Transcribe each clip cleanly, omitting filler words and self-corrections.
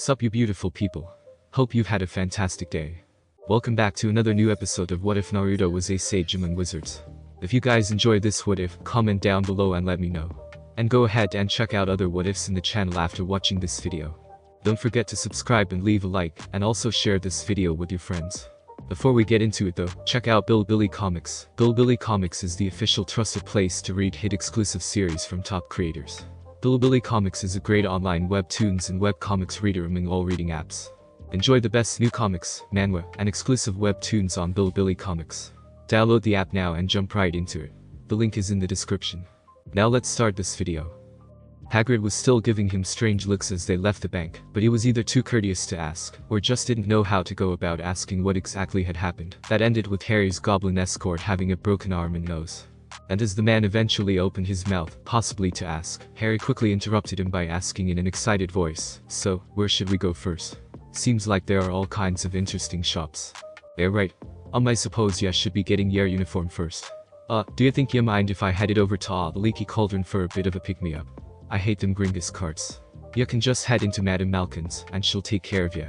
Sup you beautiful people. Hope you've had a fantastic day. Welcome back to another new episode of What If Naruto Was a Sage Among Wizards. If you guys enjoyed this what if, comment down below and let me know. And go ahead and check out other what ifs in the channel after watching this video. Don't forget to subscribe and leave a like, and also share this video with your friends. Before we get into it though, check out Bilibili Comics. Bilibili Comics is the official trusted place to read hit exclusive series from top creators. Bilibili Comics is a great online webtoons and webcomics reader among all reading apps. Enjoy the best new comics, manhwa, and exclusive webtoons on Bilibili Comics. Download the app now and jump right into it. The link is in the description. Now let's start this video. Hagrid was still giving him strange looks as they left the bank, but he was either too courteous to ask, or just didn't know how to go about asking what exactly had happened. That ended with Harry's goblin escort having a broken arm and nose. And as the man eventually opened his mouth, possibly to ask, Harry quickly interrupted him by asking in an excited voice, "So, where should we go first? Seems like there are all kinds of interesting shops." "Yeah, right. I suppose ya should be getting your uniform first. Do you think you mind if I headed over to the Leaky Cauldron for a bit of a pick-me-up? I hate them Gringotts carts. You can just head into Madame Malkin's, and she'll take care of ya."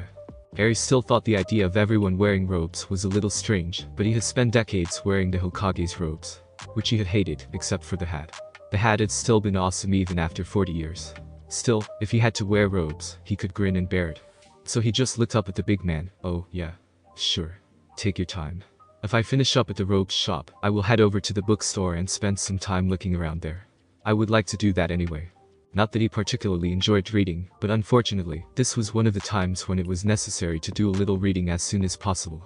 Harry still thought the idea of everyone wearing robes was a little strange, but he had spent decades wearing the Hokage's robes, which he had hated, except for the hat. The hat had still been awesome even after 40 years. Still, if he had to wear robes, he could grin and bear it. So he just looked up at the big man. "Oh, yeah. Sure. Take your time. If I finish up at the robes shop, I will head over to the bookstore and spend some time looking around there. I would like to do that anyway." Not that he particularly enjoyed reading, but unfortunately, this was one of the times when it was necessary to do a little reading as soon as possible.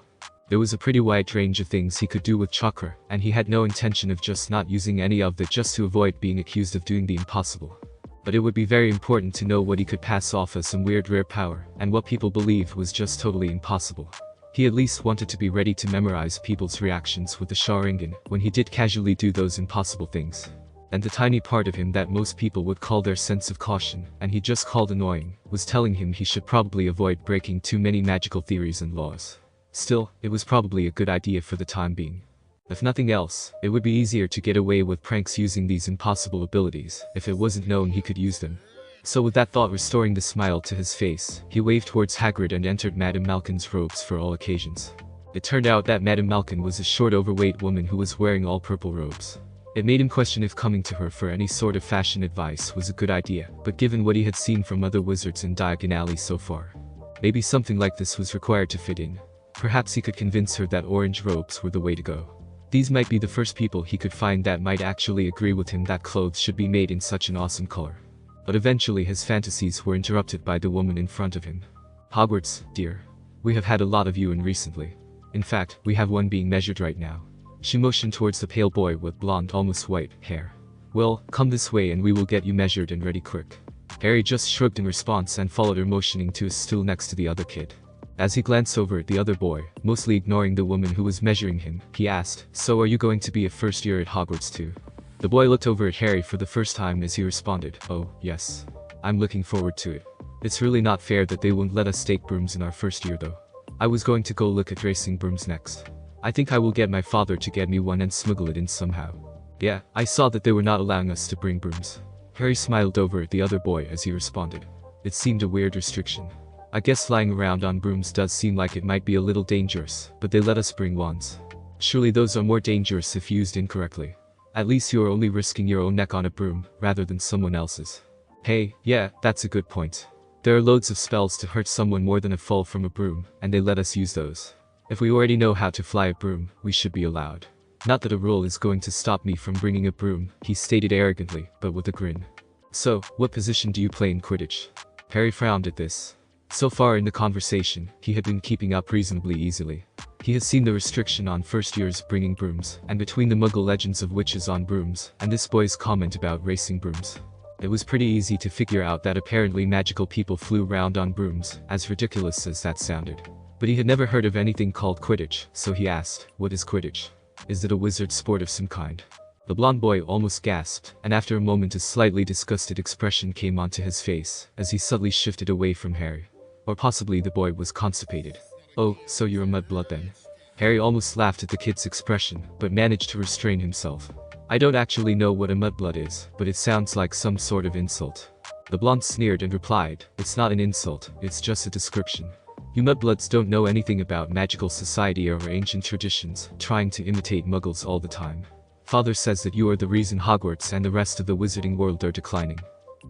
There was a pretty wide range of things he could do with chakra, and he had no intention of just not using any of that just to avoid being accused of doing the impossible. But it would be very important to know what he could pass off as some weird rare power, and what people believed was just totally impossible. He at least wanted to be ready to memorize people's reactions with the Sharingan when he did casually do those impossible things. And the tiny part of him that most people would call their sense of caution, and he just called annoying, was telling him he should probably avoid breaking too many magical theories and laws. Still, it was probably a good idea for the time being. If nothing else, it would be easier to get away with pranks using these impossible abilities, if it wasn't known he could use them. So with that thought restoring the smile to his face, he waved towards Hagrid and entered Madame Malkin's robes for all occasions. It turned out that Madame Malkin was a short overweight woman who was wearing all purple robes. It made him question if coming to her for any sort of fashion advice was a good idea, but given what he had seen from other wizards in Diagon Alley so far, maybe something like this was required to fit in. Perhaps he could convince her that orange robes were the way to go. These might be the first people he could find that might actually agree with him that clothes should be made in such an awesome color. But eventually his fantasies were interrupted by the woman in front of him. "Hogwarts, dear. We have had a lot of you in recently. In fact, we have one being measured right now." She motioned towards the pale boy with blonde, almost white, hair. "Well, come this way and we will get you measured and ready quick." Harry just shrugged in response and followed her, motioning to a stool next to the other kid. As he glanced over at the other boy, mostly ignoring the woman who was measuring him, he asked, "So are you going to be a first year at Hogwarts too?" The boy looked over at Harry for the first time as he responded, "Oh, yes. I'm looking forward to it. It's really not fair that they won't let us take brooms in our first year though. I was going to go look at racing brooms next. I think I will get my father to get me one and smuggle it in somehow." "Yeah, I saw that they were not allowing us to bring brooms." Harry smiled over at the other boy as he responded. It seemed a weird restriction. "I guess flying around on brooms does seem like it might be a little dangerous, but they let us bring wands. Surely those are more dangerous if used incorrectly. At least you are only risking your own neck on a broom, rather than someone else's." "Hey, yeah, that's a good point. There are loads of spells to hurt someone more than a fall from a broom, and they let us use those. If we already know how to fly a broom, we should be allowed. Not that a rule is going to stop me from bringing a broom," he stated arrogantly, but with a grin. "So, what position do you play in Quidditch?" Harry frowned at this. So far in the conversation, he had been keeping up reasonably easily. He had seen the restriction on first years bringing brooms, and between the Muggle legends of witches on brooms, and this boy's comment about racing brooms, it was pretty easy to figure out that apparently magical people flew around on brooms, as ridiculous as that sounded. But he had never heard of anything called Quidditch, so he asked, "What is Quidditch? Is it a wizard sport of some kind?" The blonde boy almost gasped, and after a moment a slightly disgusted expression came onto his face, as he subtly shifted away from Harry. Or possibly the boy was constipated. "Oh, so you're a mudblood then?" Harry almost laughed at the kid's expression, but managed to restrain himself. "I don't actually know what a mudblood is, but it sounds like some sort of insult." The blonde sneered and replied, "It's not an insult, it's just a description. You mudbloods don't know anything about magical society or ancient traditions, trying to imitate muggles all the time. Father says that you are the reason Hogwarts and the rest of the wizarding world are declining.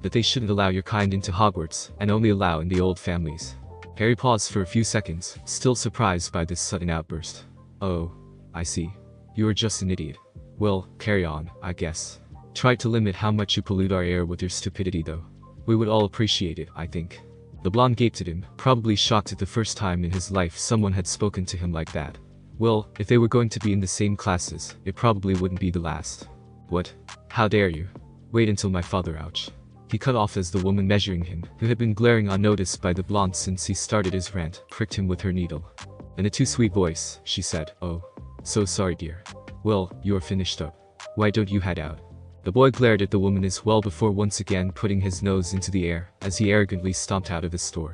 That they shouldn't allow your kind into Hogwarts, and only allow in the old families." Harry paused for a few seconds, still surprised by this sudden outburst. "Oh, I see. You are just an idiot. Well, carry on, I guess. Try to limit how much you pollute our air with your stupidity though. We would all appreciate it, I think." The blonde gaped at him, probably shocked at the first time in his life someone had spoken to him like that. Well, if they were going to be in the same classes, it probably wouldn't be the last. "What? How dare you? Wait until my father, ouch." He cut off as the woman measuring him, who had been glaring unnoticed by the blonde since he started his rant, pricked him with her needle. In a too sweet voice, she said, "Oh, so sorry dear. Well, you are finished up. Why don't you head out?" The boy glared at the woman as well before once again putting his nose into the air, as he arrogantly stomped out of the store.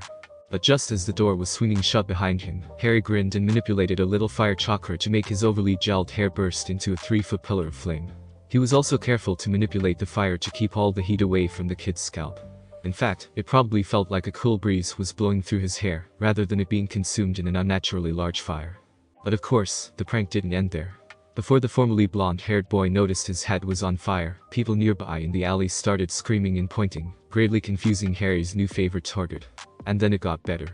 But just as the door was swinging shut behind him, Harry grinned and manipulated a little fire chakra to make his overly gelled hair burst into a 3-foot pillar of flame. He was also careful to manipulate the fire to keep all the heat away from the kid's scalp. In fact, it probably felt like a cool breeze was blowing through his hair, rather than it being consumed in an unnaturally large fire. But of course, the prank didn't end there. Before the formerly blonde-haired boy noticed his head was on fire, people nearby in the alley started screaming and pointing, greatly confusing Harry's new favorite target. And then it got better.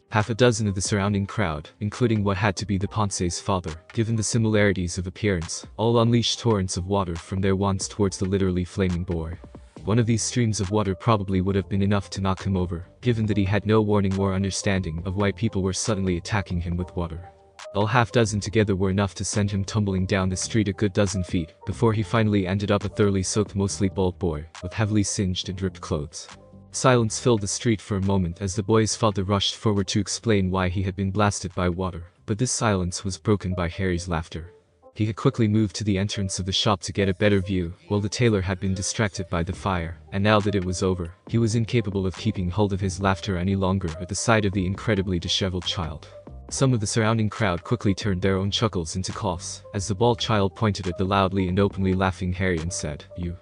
Half a dozen of the surrounding crowd, including what had to be the Ponce's father, given the similarities of appearance, all unleashed torrents of water from their wands towards the literally flaming boy. One of these streams of water probably would have been enough to knock him over, given that he had no warning or understanding of why people were suddenly attacking him with water. All half dozen together were enough to send him tumbling down the street a good dozen feet, before he finally ended up a thoroughly soaked, mostly bald boy, with heavily singed and dripped clothes. Silence filled the street for a moment as the boy's father rushed forward to explain why he had been blasted by water, but this silence was broken by Harry's laughter. He had quickly moved to the entrance of the shop to get a better view, while the tailor had been distracted by the fire, and now that it was over, he was incapable of keeping hold of his laughter any longer at the sight of the incredibly disheveled child. Some of the surrounding crowd quickly turned their own chuckles into coughs, as the bald child pointed at the loudly and openly laughing Harry and said, You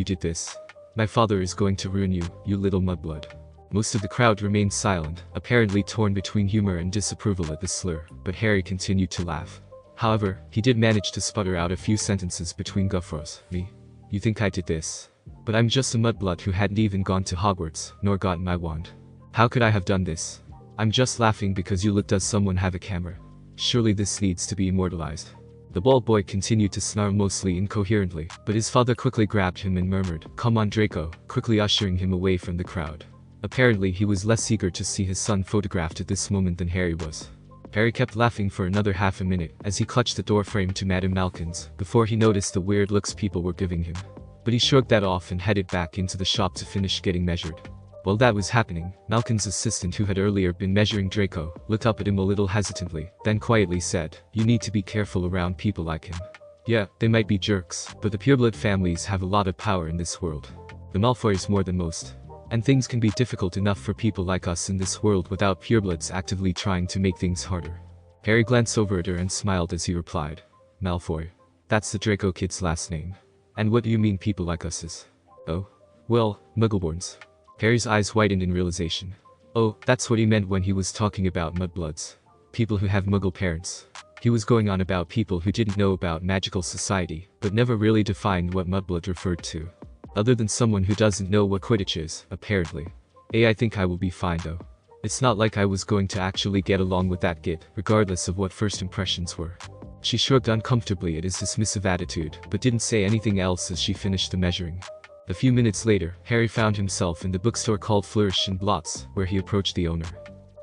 did this. My father is going to ruin you, you little mudblood." Most of the crowd remained silent, apparently torn between humor and disapproval at the slur, but Harry continued to laugh. However, he did manage to sputter out a few sentences between guffaws. "Me? You think I did this? But I'm just a mudblood who hadn't even gone to Hogwarts, nor gotten my wand. How could I have done this? I'm just laughing because you look. Does someone have a camera? Surely this needs to be immortalized." The bald boy continued to snarl mostly incoherently, but his father quickly grabbed him and murmured, "Come on Draco," quickly ushering him away from the crowd. Apparently he was less eager to see his son photographed at this moment than Harry was. Harry kept laughing for another half a minute as he clutched the doorframe to Madame Malkin's, before he noticed the weird looks people were giving him. But he shrugged that off and headed back into the shop to finish getting measured. While that was happening, Malkin's assistant, who had earlier been measuring Draco, looked up at him a little hesitantly, then quietly said, "You need to be careful around people like him. Yeah, they might be jerks, but the pureblood families have a lot of power in this world. The Malfoys more than most. And things can be difficult enough for people like us in this world without purebloods actively trying to make things harder." Harry glanced over at her and smiled as he replied, "Malfoy. That's the Draco kid's last name. And what do you mean people like us is?" "Oh. Well, Muggleborns." Harry's eyes widened in realization. Oh, that's what he meant when he was talking about mudbloods. People who have Muggle parents. He was going on about people who didn't know about magical society, but never really defined what mudblood referred to. Other than someone who doesn't know what Quidditch is, apparently. I think I will be fine though. It's not like I was going to actually get along with that git, regardless of what first impressions were. She shrugged uncomfortably at his dismissive attitude, but didn't say anything else as she finished the measuring. A few minutes later, Harry found himself in the bookstore called Flourish and Blots, where he approached the owner.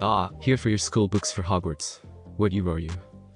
"Ah, here for your school books for Hogwarts. What year are you?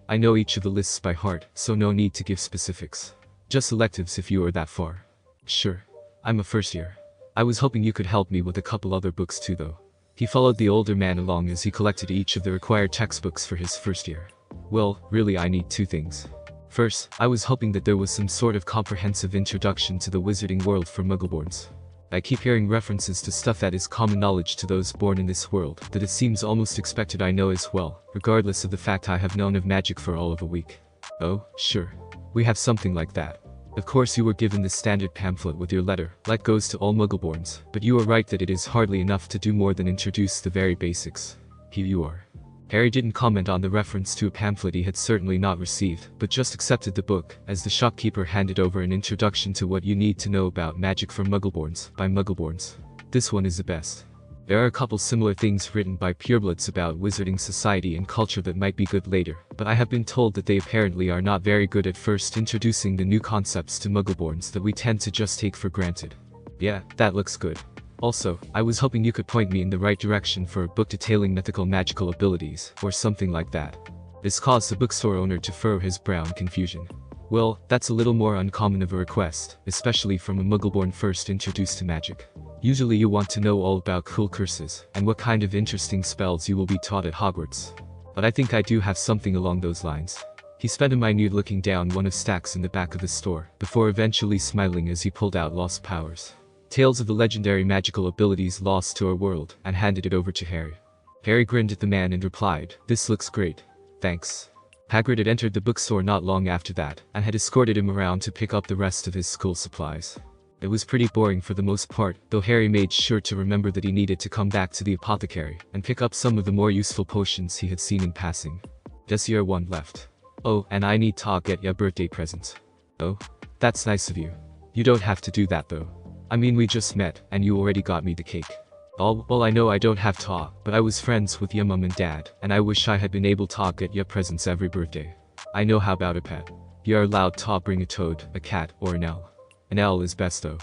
I know each of the lists by heart, so no need to give specifics. Just electives if you are that far." "Sure. I'm a first year. I was hoping you could help me with a couple other books too though." He followed the older man along as he collected each of the required textbooks for his first year. "Well, really I need 2 things. First, I was hoping that there was some sort of comprehensive introduction to the wizarding world for Muggleborns. I keep hearing references to stuff that is common knowledge to those born in this world that it seems almost expected I know as well, regardless of the fact I have known of magic for all of a week." "Oh, sure. We have something like that. Of course you were given the standard pamphlet with your letter, like goes to all Muggleborns, but you are right that it is hardly enough to do more than introduce the very basics. Here you are. Harry didn't comment on the reference to a pamphlet he had certainly not received, but just accepted the book, as the shopkeeper handed over an introduction to what you need to know about magic for Muggleborns, by Muggleborns. This one is the best. There are a couple similar things written by purebloods about wizarding society and culture that might be good later, but I have been told that they apparently are not very good at first introducing the new concepts to Muggleborns that we tend to just take for granted. Yeah, that looks good. Also, I was hoping you could point me in the right direction for a book detailing mythical magical abilities, or something like that. This caused the bookstore owner to furrow his brow in confusion. Well, that's a little more uncommon of a request, especially from a Muggleborn first introduced to magic. Usually you want to know all about cool curses, and what kind of interesting spells you will be taught at Hogwarts. But I think I do have something along those lines. He spent a minute looking down one of stacks in the back of the store, before eventually smiling as he pulled out Lost Powers. Tales of the legendary magical abilities lost to our world, and handed it over to Harry. Harry grinned at the man and replied, "This looks great. Thanks." Hagrid had entered the bookstore not long after that, and had escorted him around to pick up the rest of his school supplies. It was pretty boring for the most part, though Harry made sure to remember that he needed to come back to the apothecary, and pick up some of the more useful potions he had seen in passing. Just year one left. Oh, and I need to get ya birthday presents. Oh? That's nice of you. You don't have to do that though. I mean, we just met, and you already got me the cake. Oh, well, I know I don't have to, but I was friends with your mum and dad, and I wish I had been able to get your presents every birthday. I know how about a pet. You're allowed to bring a toad, a cat, or an owl. An owl is best though.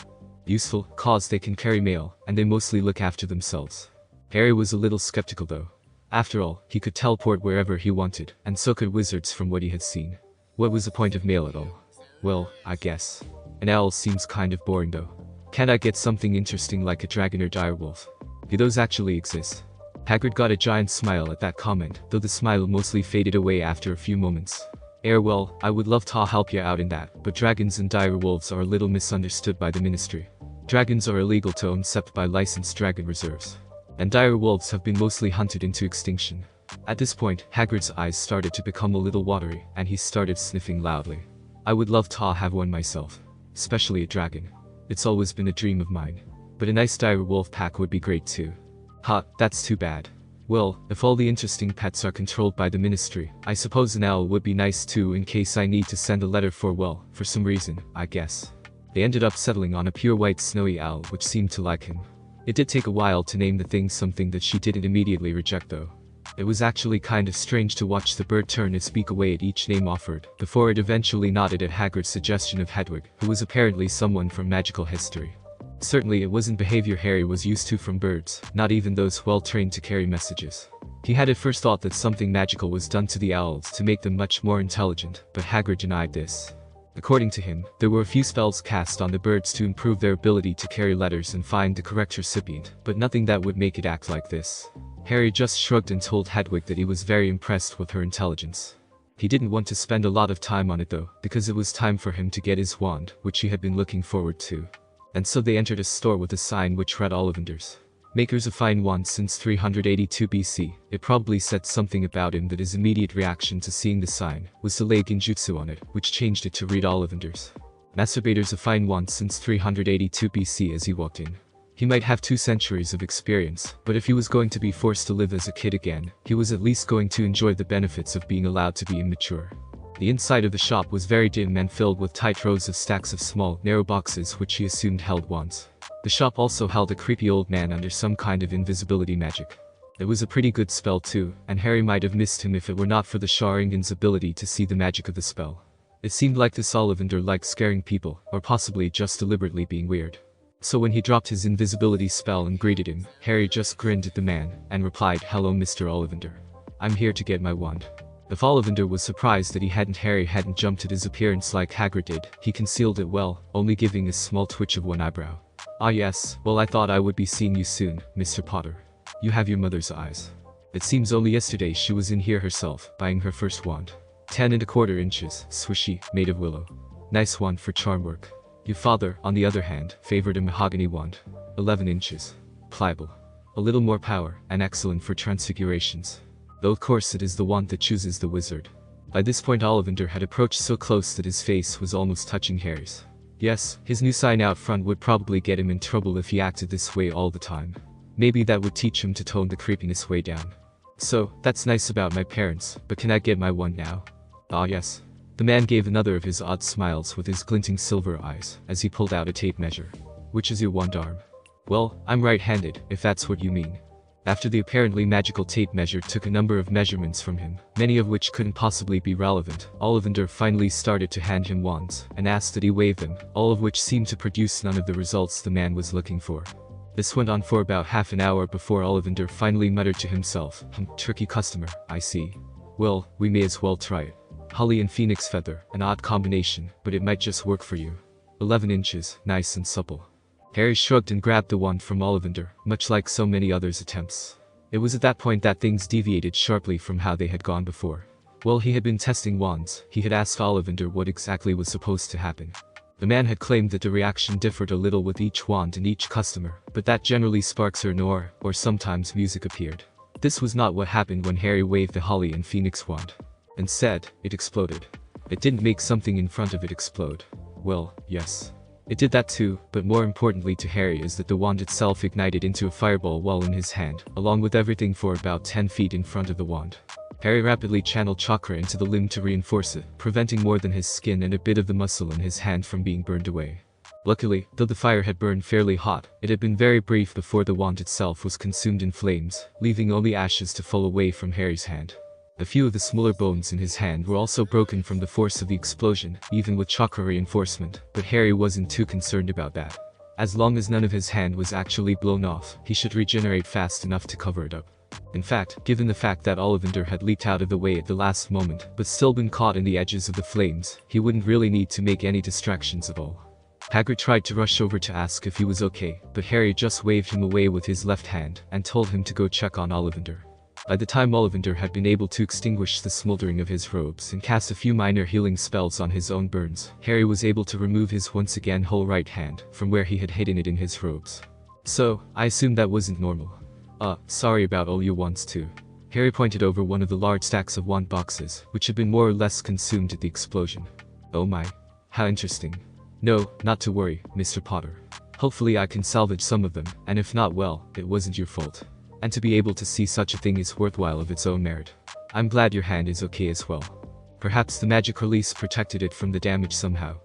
Useful, cause they can carry mail, and they mostly look after themselves. Harry was a little skeptical though. After all, he could teleport wherever he wanted, and so could wizards from what he had seen. What was the point of mail at all? Well, I guess. An owl seems kind of boring though. Can't I get something interesting like a dragon or direwolf? Do those actually exist? Hagrid got a giant smile at that comment, though the smile mostly faded away after a few moments. Well, I would love to help you out in that, but dragons and direwolves are a little misunderstood by the Ministry. Dragons are illegal to own except by licensed dragon reserves. And direwolves have been mostly hunted into extinction. At this point, Hagrid's eyes started to become a little watery, and he started sniffing loudly. I would love to have one myself. Especially a dragon. It's always been a dream of mine. But a nice direwolf pack would be great too. Ha, that's too bad. Well, if all the interesting pets are controlled by the Ministry, I suppose an owl would be nice too in case I need to send a letter for some reason, I guess. They ended up settling on a pure white snowy owl which seemed to like him. It did take a while to name the thing something that she didn't immediately reject though. It was actually kind of strange to watch the bird turn its beak away at each name offered, before it eventually nodded at Hagrid's suggestion of Hedwig, who was apparently someone from magical history. Certainly it wasn't behavior Harry was used to from birds, not even those well trained to carry messages. He had at first thought that something magical was done to the owls to make them much more intelligent, but Hagrid denied this. According to him, there were a few spells cast on the birds to improve their ability to carry letters and find the correct recipient, but nothing that would make it act like this. Harry just shrugged and told Hedwig that he was very impressed with her intelligence. He didn't want to spend a lot of time on it though, because it was time for him to get his wand, which he had been looking forward to. And so they entered a store with a sign which read Ollivander's. Makers of fine wands since 382 BC. It probably said something about him that his immediate reaction to seeing the sign was to lay Genjutsu on it, which changed it to read Ollivander's. Masturbators of fine wands since 382 BC as he walked in. He might have 2 centuries of experience, but if he was going to be forced to live as a kid again, he was at least going to enjoy the benefits of being allowed to be immature. The inside of the shop was very dim and filled with tight rows of stacks of small, narrow boxes which he assumed held wands. The shop also held a creepy old man under some kind of invisibility magic. It was a pretty good spell too, and Harry might have missed him if it were not for the Sharingan's ability to see the magic of the spell. It seemed like this Ollivander liked scaring people, or possibly just deliberately being weird. So when he dropped his invisibility spell and greeted him, Harry just grinned at the man, and replied, "Hello Mr. Ollivander. I'm here to get my wand." If Ollivander was surprised that Harry hadn't jumped at his appearance like Hagrid did, he concealed it well, only giving a small twitch of one eyebrow. "Ah yes, well I thought I would be seeing you soon, Mr. Potter. You have your mother's eyes. It seems only yesterday she was in here herself, buying her first wand. 10¼ inches, swishy, made of willow. Nice wand for charm work. Your father, on the other hand, favored a mahogany wand. 11 inches. Pliable. A little more power, and excellent for transfigurations. Though of course it is the wand that chooses the wizard. By this point Ollivander had approached so close that his face was almost touching Harry's. Yes, his new sign out front would probably get him in trouble if he acted this way all the time. Maybe that would teach him to tone the creepiness way down. So, that's nice about my parents, but can I get my wand now? Ah yes. The man gave another of his odd smiles with his glinting silver eyes, as he pulled out a tape measure. Which is your wand arm? Well, I'm right-handed, if that's what you mean. After the apparently magical tape measure took a number of measurements from him, many of which couldn't possibly be relevant, Ollivander finally started to hand him wands, and asked that he wave them, all of which seemed to produce none of the results the man was looking for. This went on for about half an hour before Ollivander finally muttered to himself, tricky customer, I see. Well, we may as well try it. Holly and phoenix feather, an odd combination, but it might just work for you. 11 inches, nice and supple. Harry shrugged and grabbed the wand from Ollivander, much like so many others' attempts. It was at that point that things deviated sharply from how they had gone before. While he had been testing wands, he had asked Ollivander what exactly was supposed to happen. The man had claimed that the reaction differed a little with each wand and each customer, but that generally sparks or an aura, or sometimes music appeared. This was not what happened when Harry waved the Holly and Phoenix wand. Instead, it exploded. It didn't make something in front of it explode. Well, yes. It did that too, but more importantly to Harry is that the wand itself ignited into a fireball while in his hand, along with everything for about 10 feet in front of the wand. Harry rapidly channeled chakra into the limb to reinforce it, preventing more than his skin and a bit of the muscle in his hand from being burned away. Luckily, though the fire had burned fairly hot, it had been very brief before the wand itself was consumed in flames, leaving only ashes to fall away from Harry's hand. A few of the smaller bones in his hand were also broken from the force of the explosion, even with chakra reinforcement, but Harry wasn't too concerned about that. As long as none of his hand was actually blown off, he should regenerate fast enough to cover it up. In fact, given the fact that Ollivander had leaped out of the way at the last moment, but still been caught in the edges of the flames, he wouldn't really need to make any distractions at all. Hagrid tried to rush over to ask if he was okay, but Harry just waved him away with his left hand, and told him to go check on Ollivander. By the time Ollivander had been able to extinguish the smoldering of his robes and cast a few minor healing spells on his own burns, Harry was able to remove his once again whole right hand from where he had hidden it in his robes. So, I assume that wasn't normal. Sorry about all your wands too. Harry pointed over one of the large stacks of wand boxes, which had been more or less consumed at the explosion. Oh my. How interesting. No, not to worry, Mr. Potter. Hopefully I can salvage some of them, and if not, well, it wasn't your fault. And to be able to see such a thing is worthwhile of its own merit. I'm glad your hand is okay as well. Perhaps the magic release protected it from the damage somehow.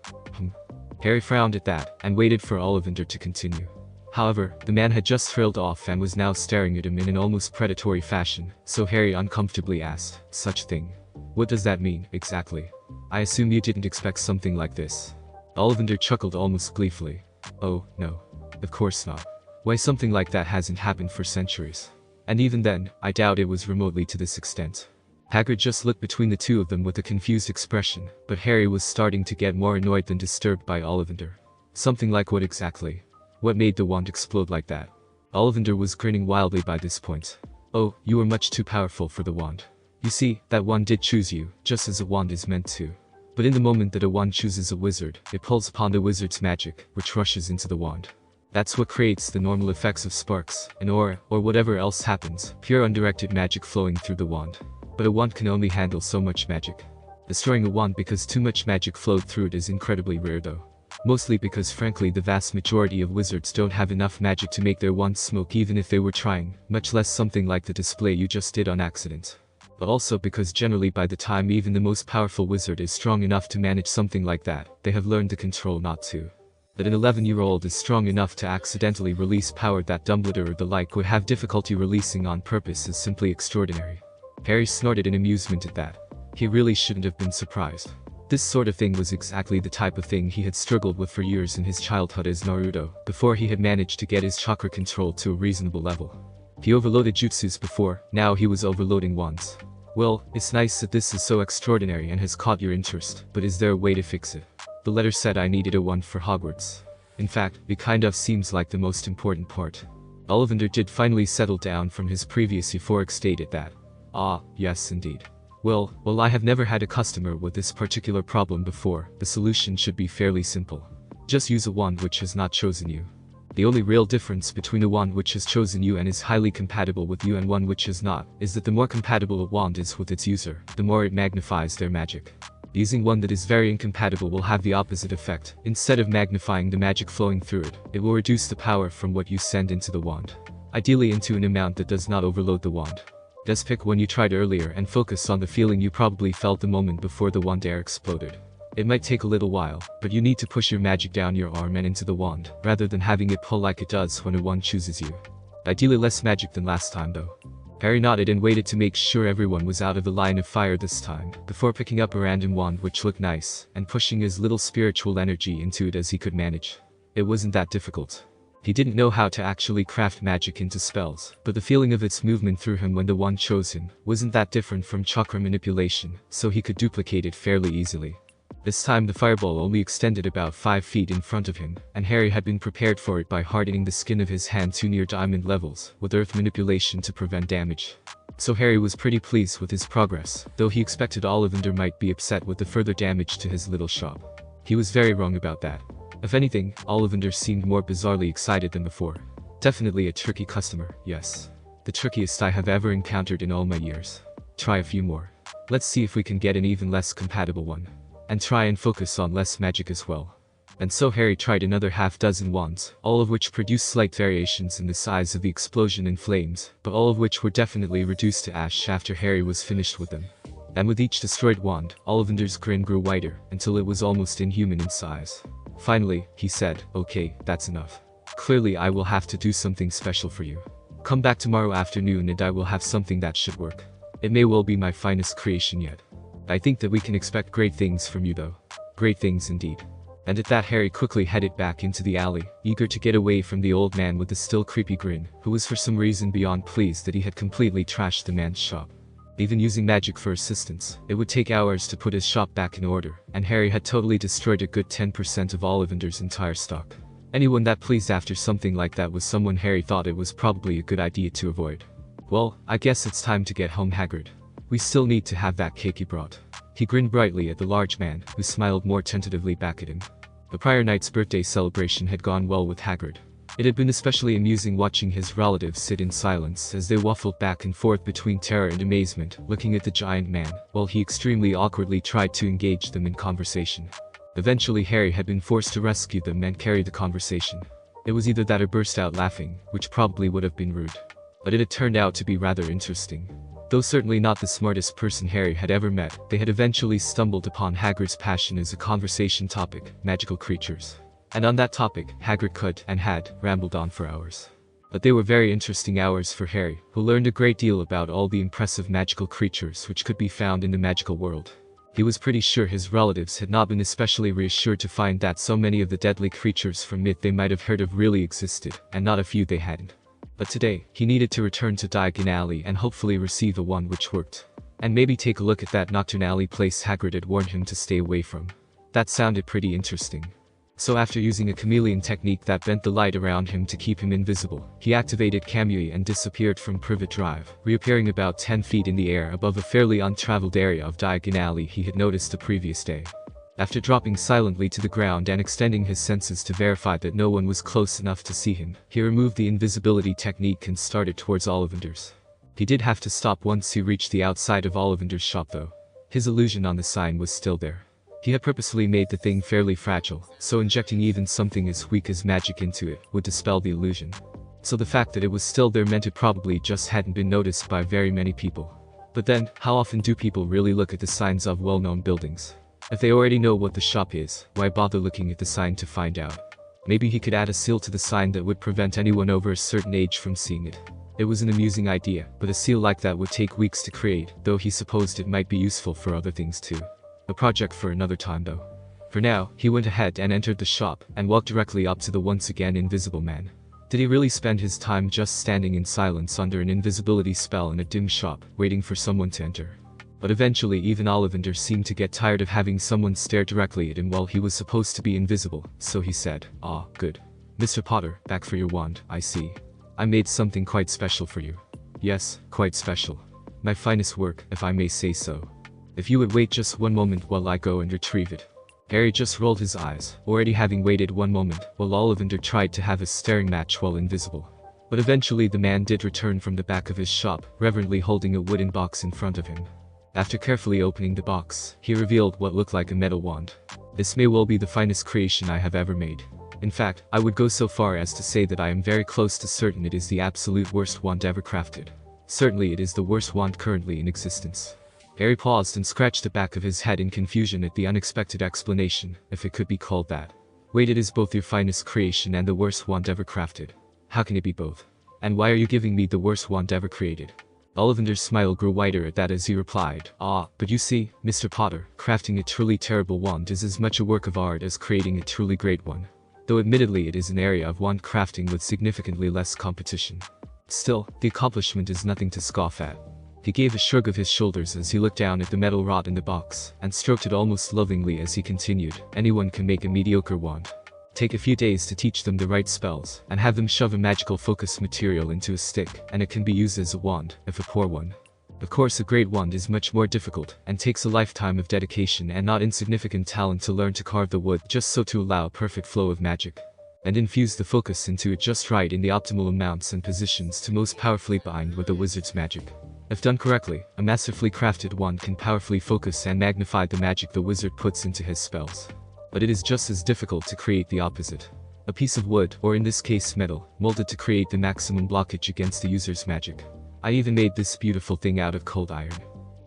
Harry frowned at that, and waited for Ollivander to continue. However, the man had just trailed off and was now staring at him in an almost predatory fashion, so Harry uncomfortably asked, such thing. What does that mean, exactly? I assume you didn't expect something like this. Ollivander chuckled almost gleefully. Oh, no. Of course not. Why, something like that hasn't happened for centuries. And even then, I doubt it was remotely to this extent. Hagrid just looked between the two of them with a confused expression, but Harry was starting to get more annoyed than disturbed by Ollivander. Something like what exactly? What made the wand explode like that? Ollivander was grinning wildly by this point. Oh, you were much too powerful for the wand. You see, that wand did choose you, just as a wand is meant to. But in the moment that a wand chooses a wizard, it pulls upon the wizard's magic, which rushes into the wand. That's what creates the normal effects of sparks, an aura, or whatever else happens, pure undirected magic flowing through the wand. But a wand can only handle so much magic. Destroying a wand because too much magic flowed through it is incredibly rare though. Mostly because frankly the vast majority of wizards don't have enough magic to make their wands smoke even if they were trying, much less something like the display you just did on accident. But also because generally by the time even the most powerful wizard is strong enough to manage something like that, they have learned the control not to. That an 11-year-old is strong enough to accidentally release power that Dumbledore or the like would have difficulty releasing on purpose is simply extraordinary. Harry snorted in amusement at that. He really shouldn't have been surprised. This sort of thing was exactly the type of thing he had struggled with for years in his childhood as Naruto, before he had managed to get his chakra control to a reasonable level. He overloaded jutsus before, now he was overloading wands. Well, it's nice that this is so extraordinary and has caught your interest, but is there a way to fix it? The letter said I needed a wand for Hogwarts. In fact, it kind of seems like the most important part. Ollivander did finally settle down from his previous euphoric state at that. Ah, yes indeed. Well, I have never had a customer with this particular problem before, the solution should be fairly simple. Just use a wand which has not chosen you. The only real difference between a wand which has chosen you and is highly compatible with you and one which is not, is that the more compatible a wand is with its user, the more it magnifies their magic. Using one that is very incompatible will have the opposite effect. Instead of magnifying the magic flowing through it, it will reduce the power from what you send into the wand. Ideally into an amount that does not overload the wand. Just pick one you tried earlier and focus on the feeling you probably felt the moment before the wand air exploded. It might take a little while, but you need to push your magic down your arm and into the wand, rather than having it pull like it does when a wand chooses you. Ideally less magic than last time though. Harry nodded and waited to make sure everyone was out of the line of fire this time, before picking up a random wand which looked nice, and pushing as little spiritual energy into it as he could manage. It wasn't that difficult. He didn't know how to actually craft magic into spells, but the feeling of its movement through him when the wand chose him wasn't that different from chakra manipulation, so he could duplicate it fairly easily. This time the fireball only extended about 5 feet in front of him, and Harry had been prepared for it by hardening the skin of his hand to near diamond levels, with earth manipulation to prevent damage. So Harry was pretty pleased with his progress, though he expected Ollivander might be upset with the further damage to his little shop. He was very wrong about that. If anything, Ollivander seemed more bizarrely excited than before. Definitely a tricky customer, yes. The trickiest I have ever encountered in all my years. Try a few more. Let's see if we can get an even less compatible one. And try and focus on less magic as well. And so Harry tried another half-dozen wands, all of which produced slight variations in the size of the explosion and flames, but all of which were definitely reduced to ash after Harry was finished with them. And with each destroyed wand, Ollivander's grin grew wider, until it was almost inhuman in size. Finally, he said, "Okay, that's enough. Clearly I will have to do something special for you. Come back tomorrow afternoon and I will have something that should work. It may well be my finest creation yet. I think that we can expect great things from you though. Great things indeed." And at that Harry quickly headed back into the alley, eager to get away from the old man with the still creepy grin, who was for some reason beyond pleased that he had completely trashed the man's shop. Even using magic for assistance, it would take hours to put his shop back in order, and Harry had totally destroyed a good 10% of Ollivander's entire stock. Anyone that pleased after something like that was someone Harry thought it was probably a good idea to avoid. "Well, I guess it's time to get home, Hagrid. We still need to have that cake you brought." He grinned brightly at the large man, who smiled more tentatively back at him. The prior night's birthday celebration had gone well with Hagrid. It had been especially amusing watching his relatives sit in silence as they waffled back and forth between terror and amazement, looking at the giant man, while he extremely awkwardly tried to engage them in conversation. Eventually Harry had been forced to rescue them and carry the conversation. It was either that or burst out laughing, which probably would have been rude. But it had turned out to be rather interesting. Though certainly not the smartest person Harry had ever met, they had eventually stumbled upon Hagrid's passion as a conversation topic, magical creatures. And on that topic, Hagrid could, and had, rambled on for hours. But they were very interesting hours for Harry, who learned a great deal about all the impressive magical creatures which could be found in the magical world. He was pretty sure his relatives had not been especially reassured to find that so many of the deadly creatures from myth they might have heard of really existed, and not a few they hadn't. But today, he needed to return to Diagon Alley and hopefully receive a one which worked. And maybe take a look at that Nocturne Alley place Hagrid had warned him to stay away from. That sounded pretty interesting. So after using a chameleon technique that bent the light around him to keep him invisible, he activated Kamui and disappeared from Privet Drive, reappearing about 10 feet in the air above a fairly untraveled area of Diagon Alley he had noticed the previous day. After dropping silently to the ground and extending his senses to verify that no one was close enough to see him, he removed the invisibility technique and started towards Ollivander's. He did have to stop once he reached the outside of Ollivander's shop though. His illusion on the sign was still there. He had purposely made the thing fairly fragile, so injecting even something as weak as magic into it would dispel the illusion. So the fact that it was still there meant it probably just hadn't been noticed by very many people. But then, how often do people really look at the signs of well-known buildings? If they already know what the shop is, why bother looking at the sign to find out? Maybe he could add a seal to the sign that would prevent anyone over a certain age from seeing it. It was an amusing idea, but a seal like that would take weeks to create, though he supposed it might be useful for other things too. A project for another time though. For now, he went ahead and entered the shop, and walked directly up to the once again invisible man. Did he really spend his time just standing in silence under an invisibility spell in a dim shop, waiting for someone to enter? But eventually even Ollivander seemed to get tired of having someone stare directly at him while he was supposed to be invisible, so he said, "Ah, good. Mr. Potter, back for your wand, I see. I made something quite special for you." "Yes, quite special. My finest work, if I may say so. If you would wait just one moment while I go and retrieve it." Harry just rolled his eyes, already having waited one moment, while Ollivander tried to have a staring match while invisible. But eventually the man did return from the back of his shop, reverently holding a wooden box in front of him. After carefully opening the box, he revealed what looked like a metal wand. This may well be the finest creation I have ever made. In fact, I would go so far as to say that I am very close to certain it is the absolute worst wand ever crafted. Certainly it is the worst wand currently in existence. Harry paused and scratched the back of his head in confusion at the unexpected explanation, if it could be called that. Wait, it is both your finest creation and the worst wand ever crafted. How can it be both? And why are you giving me the worst wand ever created? Ollivander's smile grew wider at that as he replied, but you see, Mr. Potter, crafting a truly terrible wand is as much a work of art as creating a truly great one. Though admittedly it is an area of wand crafting with significantly less competition. Still, the accomplishment is nothing to scoff at. He gave a shrug of his shoulders as he looked down at the metal rod in the box, and stroked it almost lovingly as he continued, anyone can make a mediocre wand. Take a few days to teach them the right spells, and have them shove a magical focus material into a stick, and it can be used as a wand, if a poor one. Of course, a great wand is much more difficult, and takes a lifetime of dedication and not insignificant talent to learn to carve the wood just so to allow a perfect flow of magic. And infuse the focus into it just right in the optimal amounts and positions to most powerfully bind with the wizard's magic. If done correctly, a masterfully crafted wand can powerfully focus and magnify the magic the wizard puts into his spells. But it is just as difficult to create the opposite. A piece of wood, or in this case metal, molded to create the maximum blockage against the user's magic. I even made this beautiful thing out of cold iron.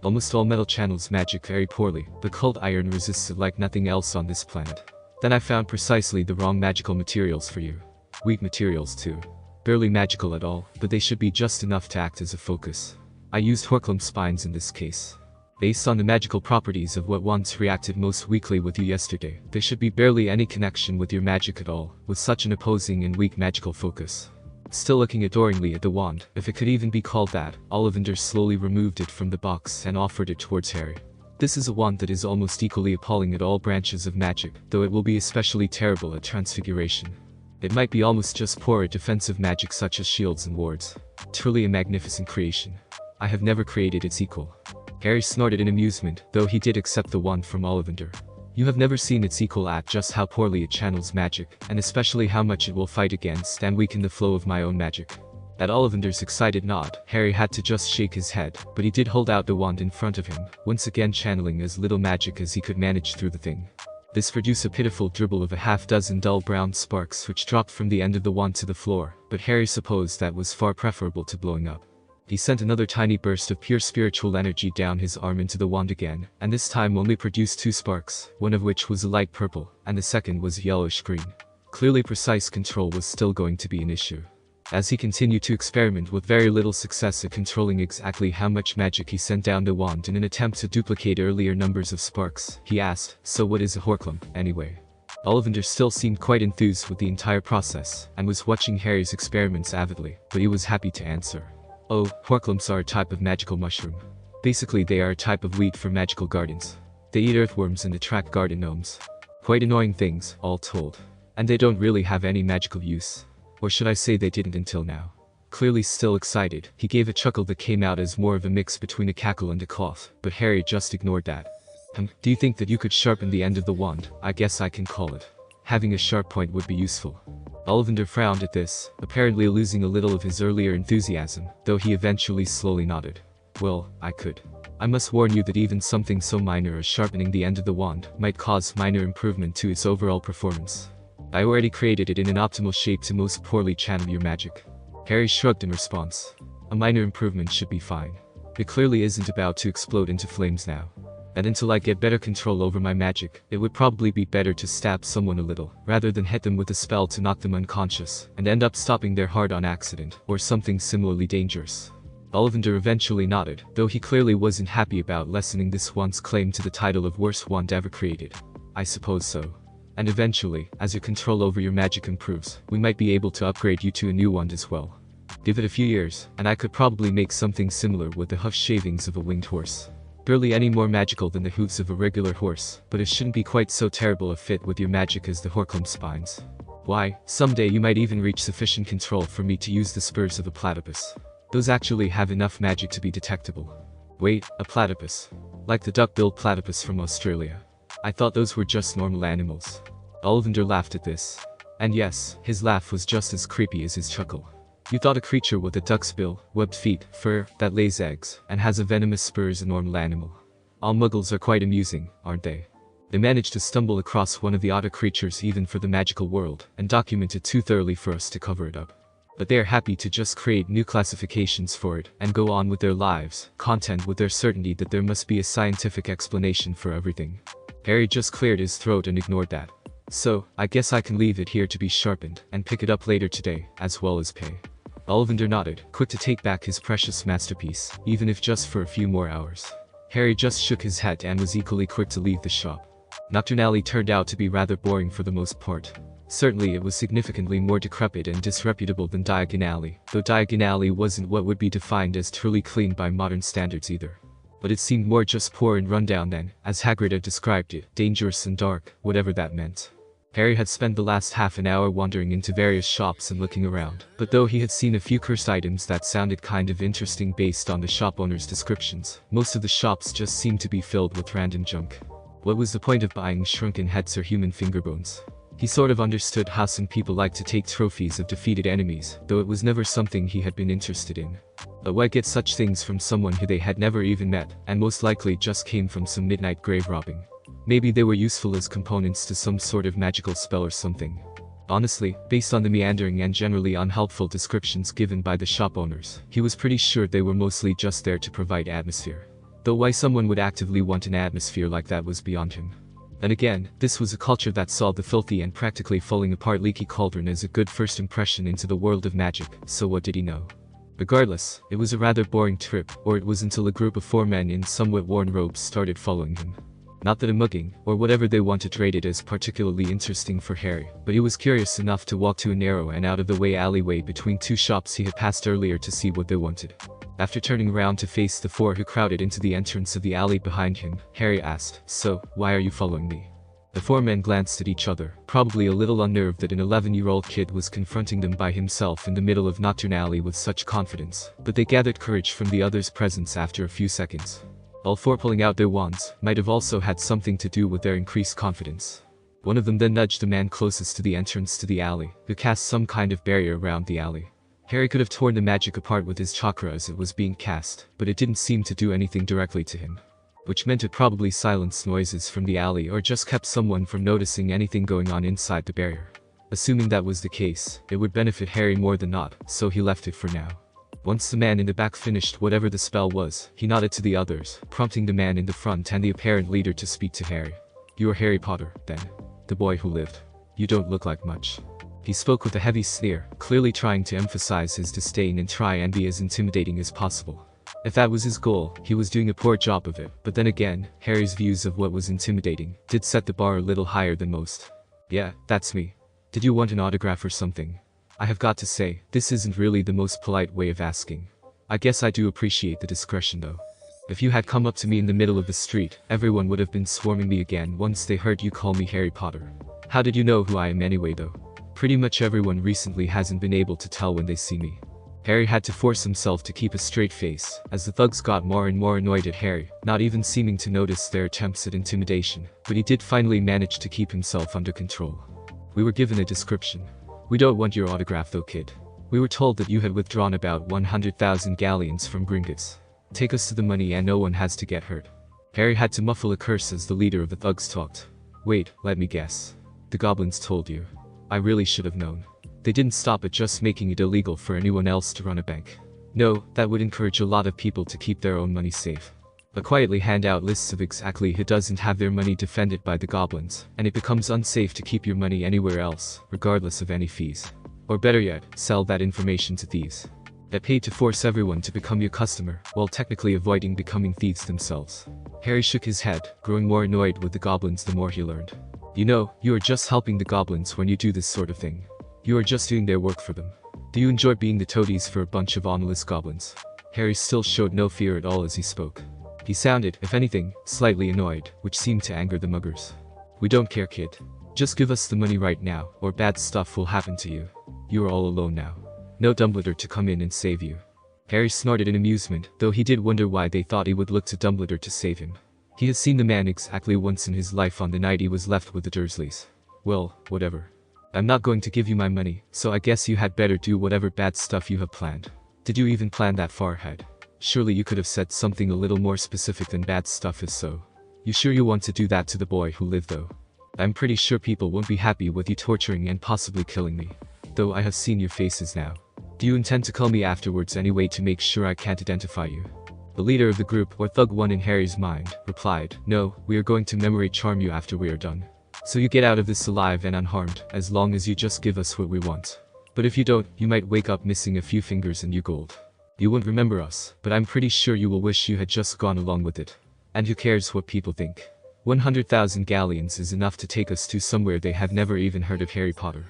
Almost all metal channels magic very poorly, but cold iron resists it like nothing else on this planet. Then I found precisely the wrong magical materials for you. Weak materials too. Barely magical at all, but they should be just enough to act as a focus. I used Horklum spines in this case. Based on the magical properties of what once reacted most weakly with you yesterday, there should be barely any connection with your magic at all, with such an opposing and weak magical focus. Still looking adoringly at the wand, if it could even be called that, Ollivander slowly removed it from the box and offered it towards Harry. This is a wand that is almost equally appalling at all branches of magic, though it will be especially terrible at transfiguration. It might be almost just poor at defensive magic such as shields and wards. Truly a magnificent creation. I have never created its equal. Harry snorted in amusement, though he did accept the wand from Ollivander. You have never seen its equal at just how poorly it channels magic, and especially how much it will fight against and weaken the flow of my own magic. At Ollivander's excited nod, Harry had to just shake his head, but he did hold out the wand in front of him, once again channeling as little magic as he could manage through the thing. This produced a pitiful dribble of a half-dozen dull brown sparks which dropped from the end of the wand to the floor, but Harry supposed that was far preferable to blowing up. He sent another tiny burst of pure spiritual energy down his arm into the wand again, and this time only produced 2 sparks, one of which was a light purple, and the second was yellowish green. Clearly precise control was still going to be an issue. As he continued to experiment with very little success at controlling exactly how much magic he sent down the wand in an attempt to duplicate earlier numbers of sparks, he asked, "So what is a Horklum, anyway?" Ollivander still seemed quite enthused with the entire process, and was watching Harry's experiments avidly, but he was happy to answer. Oh, Horklums are a type of magical mushroom. Basically they are a type of weed for magical gardens. They eat earthworms and attract garden gnomes. Quite annoying things, all told. And they don't really have any magical use. Or should I say they didn't until now. Clearly still excited, he gave a chuckle that came out as more of a mix between a cackle and a cough, but Harry just ignored that. Do you think that you could sharpen the end of the wand? I guess I can call it. Having a sharp point would be useful. Ollivander frowned at this, apparently losing a little of his earlier enthusiasm, though he eventually slowly nodded. Well, I could. I must warn you that even something so minor as sharpening the end of the wand might cause minor improvement to its overall performance. I already created it in an optimal shape to most poorly channel your magic. Harry shrugged in response. A minor improvement should be fine. It clearly isn't about to explode into flames now. And until I get better control over my magic, it would probably be better to stab someone a little, rather than hit them with a spell to knock them unconscious, and end up stopping their heart on accident, or something similarly dangerous. Ollivander eventually nodded, though he clearly wasn't happy about lessening this wand's claim to the title of worst wand ever created. I suppose so. And eventually, as your control over your magic improves, we might be able to upgrade you to a new wand as well. Give it a few years, and I could probably make something similar with the hoof shavings of a winged horse. Barely any more magical than the hooves of a regular horse, but it shouldn't be quite so terrible a fit with your magic as the Horklum spines. Why, someday you might even reach sufficient control for me to use the spurs of a platypus. Those actually have enough magic to be detectable. Wait, a platypus. Like the duck-billed platypus from Australia. I thought those were just normal animals. Ollivander laughed at this. And yes, his laugh was just as creepy as his chuckle. You thought a creature with a duck's bill, webbed feet, fur, that lays eggs, and has a venomous spur is a normal animal. All muggles are quite amusing, aren't they? They managed to stumble across one of the otter creatures even for the magical world, and document it too thoroughly for us to cover it up. But they are happy to just create new classifications for it, and go on with their lives, content with their certainty that there must be a scientific explanation for everything. Harry just cleared his throat and ignored that. So, I guess I can leave it here to be sharpened, and pick it up later today, as well as pay. Ollivander nodded, quick to take back his precious masterpiece, even if just for a few more hours. Harry just shook his head and was equally quick to leave the shop. Nocturne Alley turned out to be rather boring for the most part. Certainly it was significantly more decrepit and disreputable than Diagon Alley, though Diagon Alley wasn't what would be defined as truly clean by modern standards either. But it seemed more just poor and rundown than, as Hagrid had described it, dangerous and dark, whatever that meant. Harry had spent the last half an hour wandering into various shops and looking around, but though he had seen a few cursed items that sounded kind of interesting based on the shop owner's descriptions, most of the shops just seemed to be filled with random junk. What was the point of buying shrunken heads or human finger bones? He sort of understood how some people like to take trophies of defeated enemies, though it was never something he had been interested in. But why get such things from someone who they had never even met, and most likely just came from some midnight grave robbing? Maybe they were useful as components to some sort of magical spell or something. Honestly, based on the meandering and generally unhelpful descriptions given by the shop owners, he was pretty sure they were mostly just there to provide atmosphere. Though why someone would actively want an atmosphere like that was beyond him. And again, this was a culture that saw the filthy and practically falling apart Leaky Cauldron as a good first impression into the world of magic, so what did he know? Regardless, it was a rather boring trip, or it was until a group of 4 men in somewhat worn robes started following him. Not that a mugging, or whatever they wanted rated as particularly interesting for Harry, but he was curious enough to walk to a narrow and out-of-the-way alleyway between 2 shops he had passed earlier to see what they wanted. After turning around to face the 4 who crowded into the entrance of the alley behind him, Harry asked, "So, why are you following me?" The 4 men glanced at each other, probably a little unnerved that an 11-year-old kid was confronting them by himself in the middle of Nocturne Alley with such confidence, but they gathered courage from the other's presence after a few seconds. All 4 pulling out their wands might have also had something to do with their increased confidence. One of them then nudged the man closest to the entrance to the alley, who cast some kind of barrier around the alley. Harry could have torn the magic apart with his chakra as it was being cast, but it didn't seem to do anything directly to him. Which meant it probably silenced noises from the alley or just kept someone from noticing anything going on inside the barrier. Assuming that was the case, it would benefit Harry more than not, so he left it for now. Once the man in the back finished whatever the spell was, he nodded to the others, prompting the man in the front and the apparent leader to speak to Harry. "You are Harry Potter, then? The boy who lived? You don't look like much." He spoke with a heavy sneer, clearly trying to emphasize his disdain and try and be as intimidating as possible. If that was his goal, he was doing a poor job of it, but then again, Harry's views of what was intimidating did set the bar a little higher than most. "Yeah, that's me. Did you want an autograph or something? I have got to say, this isn't really the most polite way of asking. I guess I do appreciate the discretion though. If you had come up to me in the middle of the street, everyone would have been swarming me again once they heard you call me Harry Potter. How did you know who I am anyway though? Pretty much everyone recently hasn't been able to tell when they see me." Harry had to force himself to keep a straight face, as the thugs got more and more annoyed at Harry, not even seeming to notice their attempts at intimidation, but he did finally manage to keep himself under control. "We were given a description. We don't want your autograph though, kid. We were told that you had withdrawn about 100,000 galleons from Gringotts. Take us to the money and no one has to get hurt." Harry had to muffle a curse as the leader of the thugs talked. "Wait, let me guess. The goblins told you. I really should have known. They didn't stop at just making it illegal for anyone else to run a bank. No, that would encourage a lot of people to keep their own money safe. But quietly hand out lists of exactly who doesn't have their money defended by the goblins, and it becomes unsafe to keep your money anywhere else, regardless of any fees. Or better yet, sell that information to thieves that pay to force everyone to become your customer, while technically avoiding becoming thieves themselves." Harry shook his head, growing more annoyed with the goblins the more he learned. "You know, you are just helping the goblins when you do this sort of thing. You are just doing their work for them. Do you enjoy being the toadies for a bunch of honorless goblins?" Harry still showed no fear at all as he spoke. He sounded, if anything, slightly annoyed, which seemed to anger the muggers. "We don't care, kid. Just give us the money right now, or bad stuff will happen to you. You are all alone now. No Dumbledore to come in and save you." Harry snorted in amusement, though he did wonder why they thought he would look to Dumbledore to save him. He has seen the man exactly once in his life on the night he was left with the Dursleys. Well, whatever. I'm not going to give you my money, so I guess you had better do whatever bad stuff you have planned. Did you even plan that far ahead? Surely you could have said something a little more specific than bad stuff is so. You sure you want to do that to the boy who lived though? I'm pretty sure people won't be happy with you torturing and possibly killing me. Though I have seen your faces now. Do you intend to call me afterwards anyway to make sure I can't identify you? The leader of the group, or Thug 1 in Harry's mind, replied, no, we are going to memory charm you after we are done. So you get out of this alive and unharmed, as long as you just give us what we want. But if you don't, you might wake up missing a few fingers and you gold. You won't remember us, but I'm pretty sure you will wish you had just gone along with it. And who cares what people think? 100,000 galleons is enough to take us to somewhere they have never even heard of Harry Potter.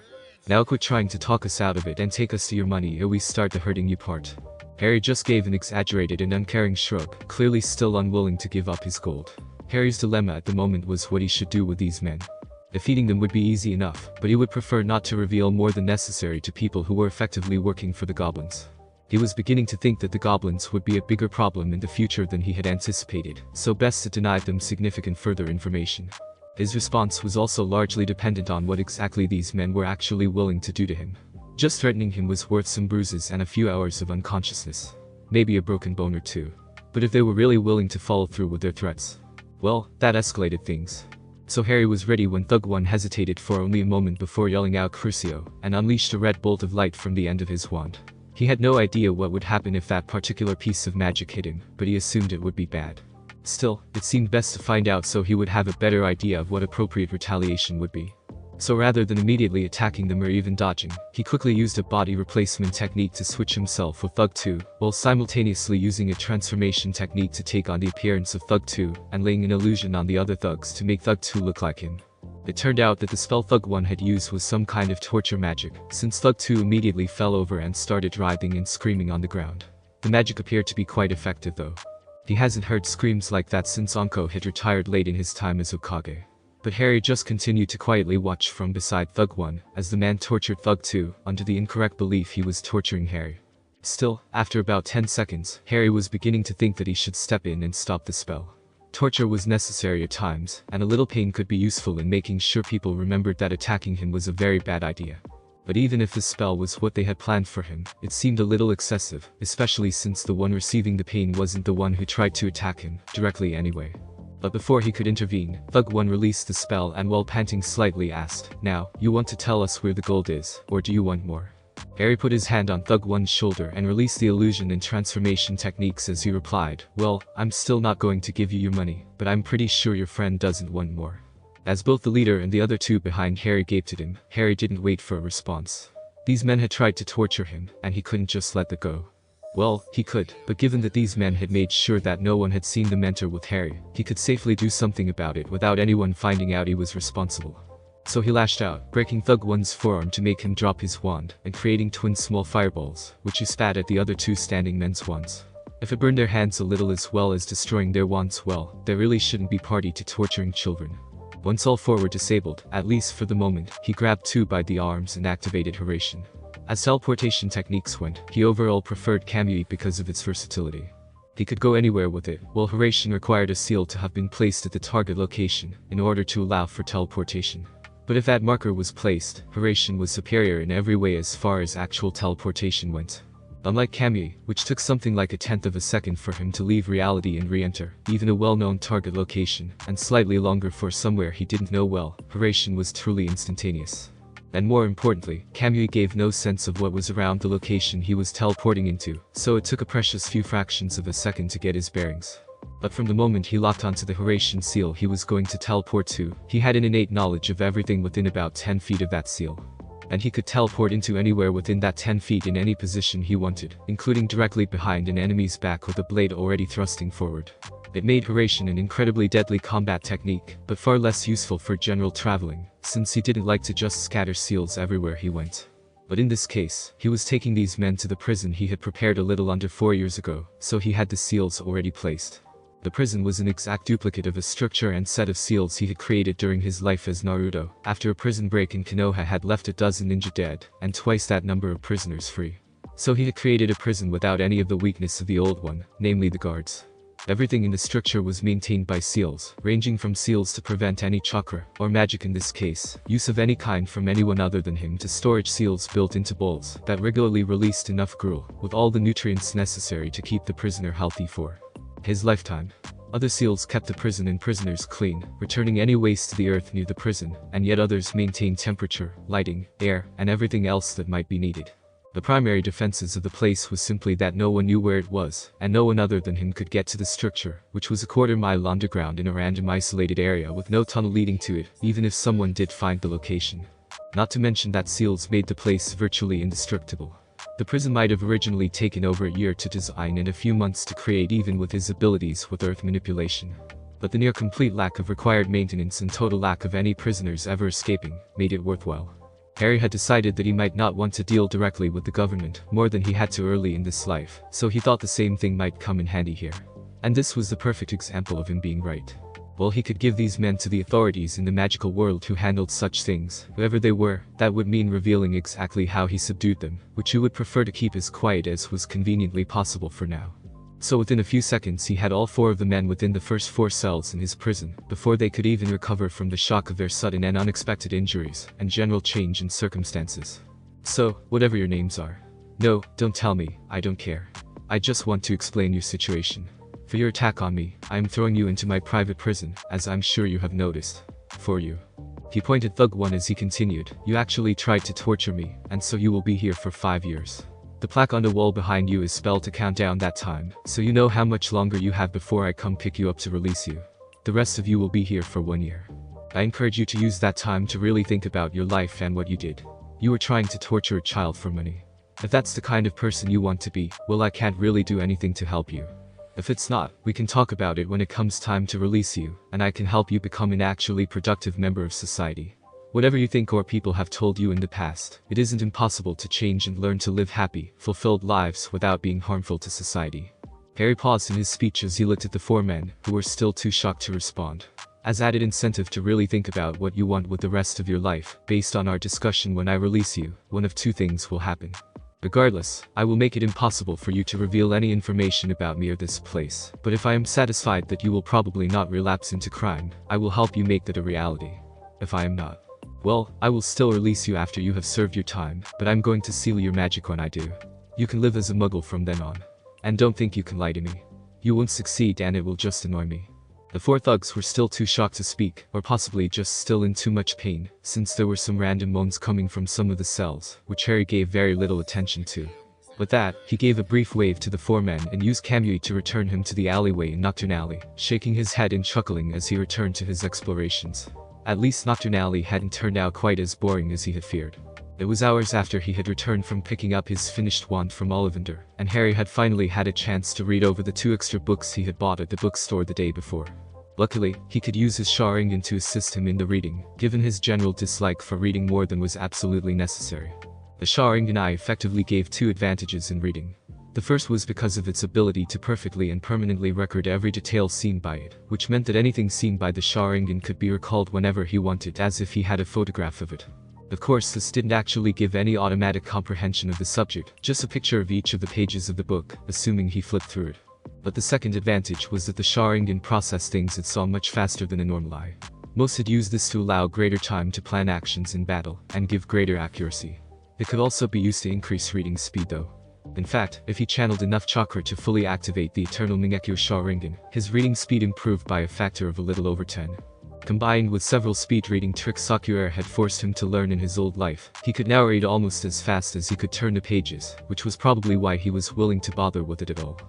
Now quit trying to talk us out of it and take us to your money or we start the hurting you part. Harry just gave an exaggerated and uncaring shrug, clearly still unwilling to give up his gold. Harry's dilemma at the moment was what he should do with these men. Defeating them would be easy enough, but he would prefer not to reveal more than necessary to people who were effectively working for the goblins. He was beginning to think that the goblins would be a bigger problem in the future than he had anticipated, so best to deny them significant further information. His response was also largely dependent on what exactly these men were actually willing to do to him. Just threatening him was worth some bruises and a few hours of unconsciousness. Maybe a broken bone or two. But if they were really willing to follow through with their threats, well, that escalated things. So Harry was ready when Thug 1 hesitated for only a moment before yelling out Crucio, and unleashed a red bolt of light from the end of his wand. He had no idea what would happen if that particular piece of magic hit him, but he assumed it would be bad. Still, it seemed best to find out so he would have a better idea of what appropriate retaliation would be. So rather than immediately attacking them or even dodging, he quickly used a body replacement technique to switch himself with Thug 2, while simultaneously using a transformation technique to take on the appearance of Thug 2, and laying an illusion on the other thugs to make Thug 2 look like him. It turned out that the spell Thug 1 had used was some kind of torture magic, since Thug 2 immediately fell over and started writhing and screaming on the ground. The magic appeared to be quite effective though. He hasn't heard screams like that since Anko had retired late in his time as Hokage. But Harry just continued to quietly watch from beside Thug 1, as the man tortured Thug 2, under the incorrect belief he was torturing Harry. Still, after about 10 seconds, Harry was beginning to think that he should step in and stop the spell. Torture was necessary at times, and a little pain could be useful in making sure people remembered that attacking him was a very bad idea. But even if the spell was what they had planned for him, it seemed a little excessive, especially since the one receiving the pain wasn't the one who tried to attack him, directly anyway. But before he could intervene, Thug 1 released the spell and while panting slightly asked, now, you want to tell us where the gold is, or do you want more? Harry put his hand on Thug 1's shoulder and released the illusion and transformation techniques as he replied, well, I'm still not going to give you your money, but I'm pretty sure your friend doesn't want more. As both the leader and the other two behind Harry gaped at him, Harry didn't wait for a response. These men had tried to torture him, and he couldn't just let that go. Well, he could, but given that these men had made sure that no one had seen them enter with Harry, he could safely do something about it without anyone finding out he was responsible. So he lashed out, breaking Thug 1's forearm to make him drop his wand, and creating twin small fireballs, which he spat at the other two standing men's wands. If it burned their hands a little as well as destroying their wands, well, they really shouldn't be party to torturing children. Once all four were disabled, at least for the moment, he grabbed two by the arms and activated Horatian. As teleportation techniques went, he overall preferred Kamui because of its versatility. He could go anywhere with it, while Horatian required a seal to have been placed at the target location, in order to allow for teleportation. But if that marker was placed, Horatian was superior in every way as far as actual teleportation went. Unlike Kamui, which took something like 1/10 of a second for him to leave reality and re-enter, even a well-known target location, and slightly longer for somewhere he didn't know well, Horatian was truly instantaneous. And more importantly, Kamui gave no sense of what was around the location he was teleporting into, so it took a precious few fractions of a second to get his bearings. But from the moment he locked onto the Horatian seal he was going to teleport to, he had an innate knowledge of everything within about 10 feet of that seal. And he could teleport into anywhere within that 10 feet in any position he wanted, including directly behind an enemy's back with a blade already thrusting forward. It made Horatian an incredibly deadly combat technique, but far less useful for general traveling, since he didn't like to just scatter seals everywhere he went. But in this case, he was taking these men to the prison he had prepared a little under 4 years ago, so he had the seals already placed. The prison was an exact duplicate of a structure and set of seals he had created during his life as Naruto, after a prison break in Konoha had left a dozen ninja dead, and twice that number of prisoners free. So he had created a prison without any of the weakness of the old one, namely the guards. Everything in the structure was maintained by seals, ranging from seals to prevent any chakra, or magic in this case, use of any kind from anyone other than him, to storage seals built into bowls that regularly released enough gruel, with all the nutrients necessary to keep the prisoner healthy for his lifetime. Other seals kept the prison and prisoners clean, returning any waste to the earth near the prison, and yet others maintained temperature, lighting, air, and everything else that might be needed. The primary defenses of the place was simply that no one knew where it was, and no one other than him could get to the structure, which was a quarter-mile underground in a random isolated area with no tunnel leading to it, even if someone did find the location. Not to mention that seals made the place virtually indestructible. The prison might have originally taken over a year to design and a few months to create, even with his abilities with earth manipulation. But the near-complete lack of required maintenance and total lack of any prisoners ever escaping made it worthwhile. Harry had decided that he might not want to deal directly with the government more than he had to early in this life, so he thought the same thing might come in handy here. And this was the perfect example of him being right. Well, he could give these men to the authorities in the magical world who handled such things, whoever they were. That would mean revealing exactly how he subdued them, which he would prefer to keep as quiet as was conveniently possible for now. So within a few seconds he had all 4 of the men within the first 4 cells in his prison, before they could even recover from the shock of their sudden and unexpected injuries, and general change in circumstances. So, whatever your names are. No, don't tell me, I don't care. I just want to explain your situation. For your attack on me, I am throwing you into my private prison, as I'm sure you have noticed. For you. He pointed Thug 1 as he continued, you actually tried to torture me, and so you will be here for 5 years. The plaque on the wall behind you is spelled to count down that time, so you know how much longer you have before I come pick you up to release you. The rest of you will be here for 1 year. I encourage you to use that time to really think about your life and what you did. You were trying to torture a child for money. If that's the kind of person you want to be, well, I can't really do anything to help you. If it's not, we can talk about it when it comes time to release you, and I can help you become an actually productive member of society. Whatever you think or people have told you in the past, it isn't impossible to change and learn to live happy, fulfilled lives without being harmful to society. Harry paused in his speech as he looked at the 4 men, who were still too shocked to respond. As added incentive to really think about what you want with the rest of your life, based on our discussion, when I release you, one of 2 things will happen. Regardless, I will make it impossible for you to reveal any information about me or this place, but if I am satisfied that you will probably not relapse into crime, I will help you make that a reality. If I am not, well, I will still release you after you have served your time, but I'm going to seal your magic when I do. You can live as a muggle from then on. And don't think you can lie to me. You won't succeed and it will just annoy me. The 4 thugs were still too shocked to speak, or possibly just still in too much pain, since there were some random moans coming from some of the cells, which Harry gave very little attention to. With that, he gave a brief wave to the 4 men and used Kamui to return him to the alleyway in Nocturne Alley, shaking his head and chuckling as he returned to his explorations. At least Nocturne Alley hadn't turned out quite as boring as he had feared. It was hours after he had returned from picking up his finished wand from Ollivander, and Harry had finally had a chance to read over the 2 extra books he had bought at the bookstore the day before. Luckily, he could use his Sharingan to assist him in the reading, given his general dislike for reading more than was absolutely necessary. The Sharingan eye effectively gave 2 advantages in reading. The first was because of its ability to perfectly and permanently record every detail seen by it, which meant that anything seen by the Sharingan could be recalled whenever he wanted, as if he had a photograph of it. Of course, this didn't actually give any automatic comprehension of the subject, just a picture of each of the pages of the book, assuming he flipped through it. But the second advantage was that the Sharingan processed things it saw much faster than a normal eye. Most had used this to allow greater time to plan actions in battle, and give greater accuracy. It could also be used to increase reading speed though. In fact, if he channeled enough chakra to fully activate the Eternal Mingekyo Sharingan, his reading speed improved by a factor of a little over 10. Combined with several speed reading tricks Sakura had forced him to learn in his old life, he could now read almost as fast as he could turn the pages, which was probably why he was willing to bother with it at all.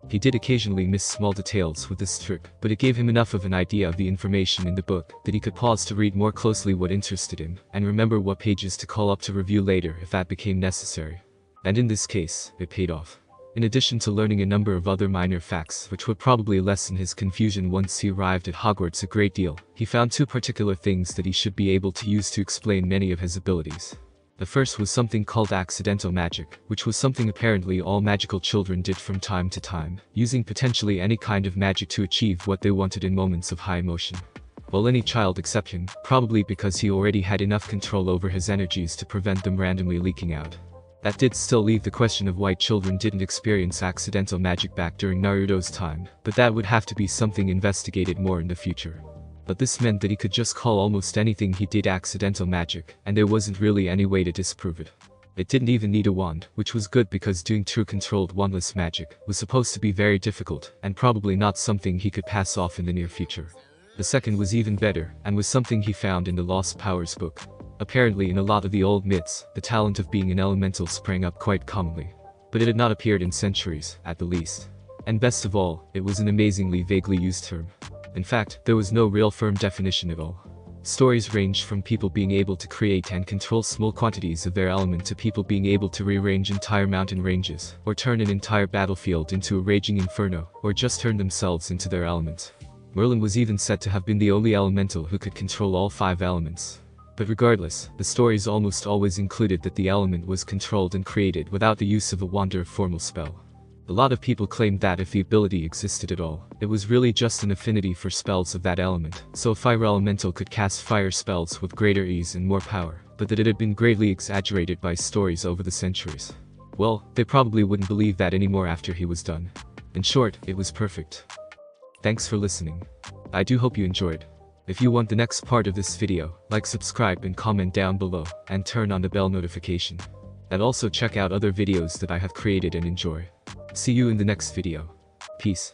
He did occasionally miss small details with this trick, but it gave him enough of an idea of the information in the book that he could pause to read more closely what interested him, and remember what pages to call up to review later if that became necessary. And in this case, it paid off. In addition to learning a number of other minor facts which would probably lessen his confusion once he arrived at Hogwarts a great deal, he found 2 particular things that he should be able to use to explain many of his abilities. The first was something called accidental magic, which was something apparently all magical children did from time to time, using potentially any kind of magic to achieve what they wanted in moments of high emotion. Well, any child except him, probably because he already had enough control over his energies to prevent them randomly leaking out. That did still leave the question of why children didn't experience accidental magic back during Naruto's time, but that would have to be something investigated more in the future. But this meant that he could just call almost anything he did accidental magic, and there wasn't really any way to disprove it. It didn't even need a wand, which was good because doing true controlled wandless magic was supposed to be very difficult, and probably not something he could pass off in the near future. The second was even better, and was something he found in the Lost Powers book. Apparently in a lot of the old myths, the talent of being an elemental sprang up quite commonly. But it had not appeared in centuries, at the least. And best of all, it was an amazingly vaguely used term. In fact, there was no real firm definition at all. Stories ranged from people being able to create and control small quantities of their element to people being able to rearrange entire mountain ranges, or turn an entire battlefield into a raging inferno, or just turn themselves into their element. Merlin was even said to have been the only elemental who could control all 5 elements. But regardless, the stories almost always included that the element was controlled and created without the use of a wand or formal spell. A lot of people claimed that if the ability existed at all, it was really just an affinity for spells of that element, so a fire elemental could cast fire spells with greater ease and more power, but that it had been greatly exaggerated by stories over the centuries. Well, they probably wouldn't believe that anymore after he was done. In short, it was perfect. Thanks for listening. I do hope you enjoyed. If you want the next part of this video, like, subscribe and comment down below, and turn on the bell notification. And also check out other videos that I have created and enjoy. See you in the next video. Peace.